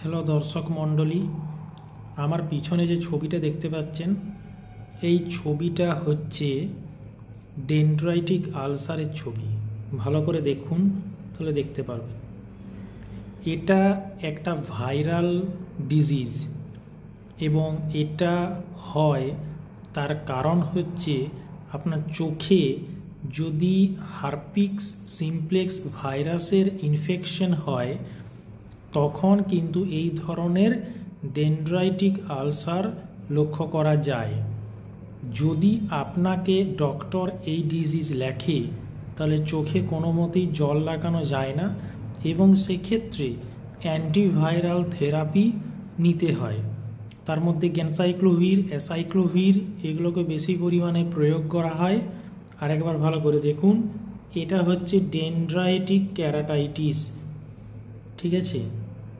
Hello দর্শক মণ্ডলী, আমার পিছনে যে ছবিটা দেখতে পাচ্ছেন এই ছবিটা হচ্ছে ডেনড্রাইটিক আলসারের ছবি। ভালো করে দেখুন তাহলে দেখতে পারবেন। এটা একটা ভাইরাল ডিজিজ এবং এটা হয় তার কারণ হচ্ছে আপনার চোখে যদি হারপিক্স সিমপ্লেক্স ভাইরাসের ইনফেকশন হয় তখন কিন্তু এই ধরনের ডেনড্রাইটিক আলসার লক্ষ্য করা যায়। যদি আপনাকে ডক্টর এই ডিজিজ লেখে তাহলে চোখে কোনো মতেই জল লাগানো যায় না এবং সেক্ষেত্রে অ্যান্টিভাইরাল থেরাপি নিতে হয়। তার মধ্যে গ্যানসাইক্লোভির, অ্যাসাইক্লোভির এগুলোকে বেশি পরিমাণে প্রয়োগ করা হয়। আরেকবার ভালো করে দেখুন, এটা হচ্ছে ডেনড্রাইটিক ক্যারাটাইটিস, ঠিক আছে।